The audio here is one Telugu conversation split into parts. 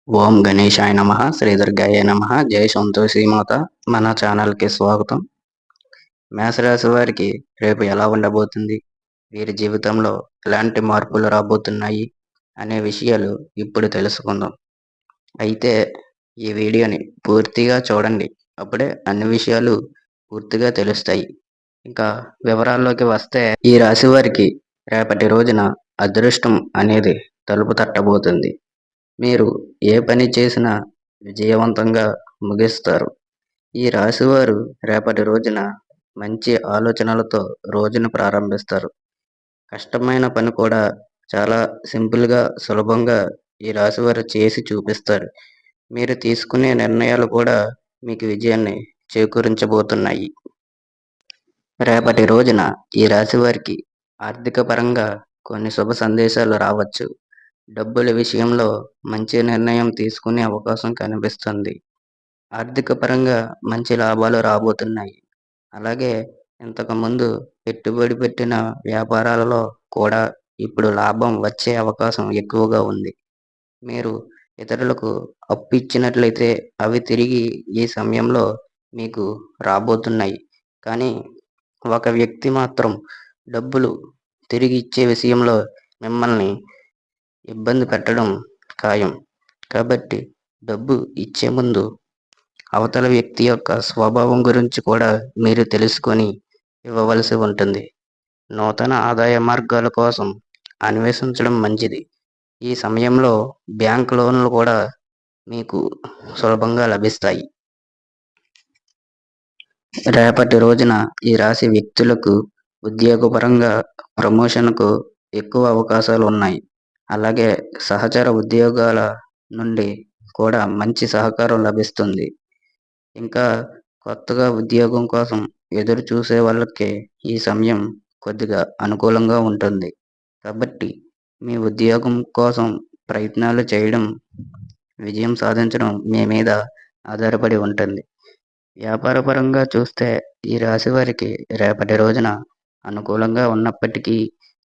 ఓం గణేశాయ నమః, శ్రీ దుర్గాయ నమః, జై సంతోషి మాత. మన ఛానల్కి స్వాగతం. మేషరాశి వారికి రేపు ఎలా ఉండబోతుంది, వీరి జీవితంలో ఎలాంటి మార్పులు రాబోతున్నాయి అనే విషయాలు ఇప్పుడు తెలుసుకుందాం. అయితే ఈ వీడియోని పూర్తిగా చూడండి, అప్పుడే అన్ని విషయాలు పూర్తిగా తెలుస్తాయి. ఇంకా వివరాల్లోకి వస్తే, ఈ రాశి వారికి రేపటి రోజున అదృష్టం అనేది తలుపు తట్టబోతుంది. మీరు ఏ పని చేసినా విజయవంతంగా ముగిస్తారు. ఈ రాశివారు రేపటి రోజున మంచి ఆలోచనలతో రోజును ప్రారంభిస్తారు. కష్టమైన పని కూడా చాలా సింపుల్గా, సులభంగా ఈ రాశివారు చేసి చూపిస్తారు. మీరు తీసుకునే నిర్ణయాలు కూడా మీకు విజయాన్ని చేకూరించబోతున్నాయి. రేపటి రోజున ఈ రాశి వారికి ఆర్థిక పరంగా కొన్ని శుభ సందేశాలు రావచ్చు. డబ్బుల విషయంలో మంచి నిర్ణయం తీసుకునే అవకాశం కనిపిస్తుంది. ఆర్థిక పరంగా మంచి లాభాలు రాబోతున్నాయి. అలాగే ఇంతకుముందు పెట్టుబడి పెట్టిన వ్యాపారాలలో కూడా ఇప్పుడు లాభం వచ్చే అవకాశం ఎక్కువగా ఉంది. మీరు ఇతరులకు అప్పు ఇచ్చినట్లయితే అవి తిరిగి ఈ సమయంలో మీకు రాబోతున్నాయి. కానీ ఒక వ్యక్తి మాత్రం డబ్బులు తిరిగి ఇచ్చే విషయంలో మిమ్మల్ని ఇబ్బంది పెట్టడం ఖాయం. కాబట్టి డబ్బు ఇచ్చే ముందు అవతల వ్యక్తి యొక్క స్వభావం గురించి కూడా మీరు తెలుసుకొని ఇవ్వవలసి ఉంటుంది. నూతన ఆదాయ మార్గాల కోసం అన్వేషించడం మంచిది. ఈ సమయంలో బ్యాంక్ లోన్లు కూడా మీకు సులభంగా లభిస్తాయి. రేపటి రోజున ఈ రాశి వ్యక్తులకు ఉద్యోగపరంగా ప్రమోషన్కు ఎక్కువ అవకాశాలు ఉన్నాయి. అలాగే సహచర ఉద్యోగాల నుండి కూడా మంచి సహకారం లభిస్తుంది. ఇంకా కొత్తగా ఉద్యోగం కోసం ఎదురు చూసే వాళ్ళకి ఈ సమయం కొద్దిగా అనుకూలంగా ఉంటుంది. కాబట్టి మీ ఉద్యోగం కోసం ప్రయత్నాలు చేయడం, విజయం సాధించడం మీ మీద ఆధారపడి ఉంటుంది. వ్యాపారపరంగా చూస్తే ఈ రాశి వారికి రేపటి రోజున అనుకూలంగా ఉన్నప్పటికీ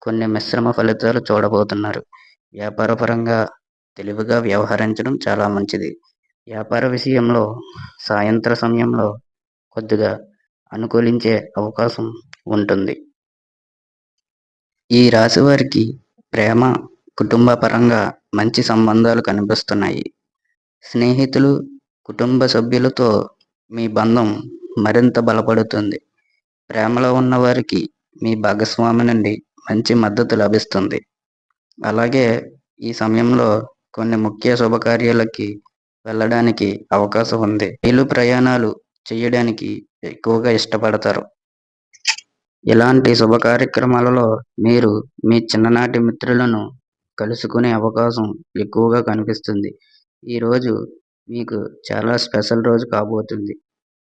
కొన్ని మిశ్రమ ఫలితాలు చూడబోతున్నారు. వ్యాపారపరంగా తెలివిగా వ్యవహరించడం చాలా మంచిది. వ్యాపార విషయంలో సాయంత్ర సమయంలో కొద్దిగా అనుకూలించే అవకాశం ఉంటుంది. ఈ రాశి వారికి ప్రేమ, కుటుంబ పరంగా మంచి సంబంధాలు కనిపిస్తున్నాయి. స్నేహితులు, కుటుంబ సభ్యులతో మీ బంధం మరింత బలపడుతుంది. ప్రేమలో ఉన్న వారికి మీ భాగస్వామి నుండి మంచి మద్దతు లభిస్తుంది. అలాగే ఈ సమయంలో కొన్ని ముఖ్య శుభకార్యాలకి వెళ్ళడానికి అవకాశం ఉంది. రైలు ప్రయాణాలు చేయడానికి ఎక్కువగా ఇష్టపడతారు. ఇలాంటి శుభ కార్యక్రమాలలో మీరు మీ చిన్ననాటి మిత్రులను కలుసుకునే అవకాశం ఎక్కువగా కనిపిస్తుంది. ఈరోజు మీకు చాలా స్పెషల్ రోజు కాబోతుంది.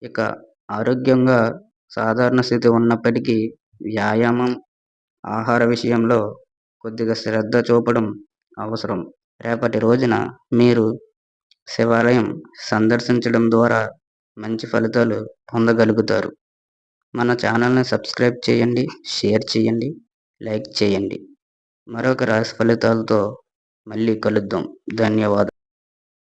ఇక ఆరోగ్యంగా సాధారణ స్థితి ఉన్నప్పటికీ వ్యాయామం, ఆహార విషయంలో కొద్దిగా శ్రద్ధ చూపడం అవసరం. రేపటి రోజున మీరు శివాలయం సందర్శించడం ద్వారా మంచి ఫలితాలు పొందగలుగుతారు. మన ఛానల్ని సబ్స్క్రైబ్ చేయండి, షేర్ చేయండి, లైక్ చేయండి. మరొక రాశి ఫలితాలతో మళ్ళీ కలుద్దాం. ధన్యవాదాలు.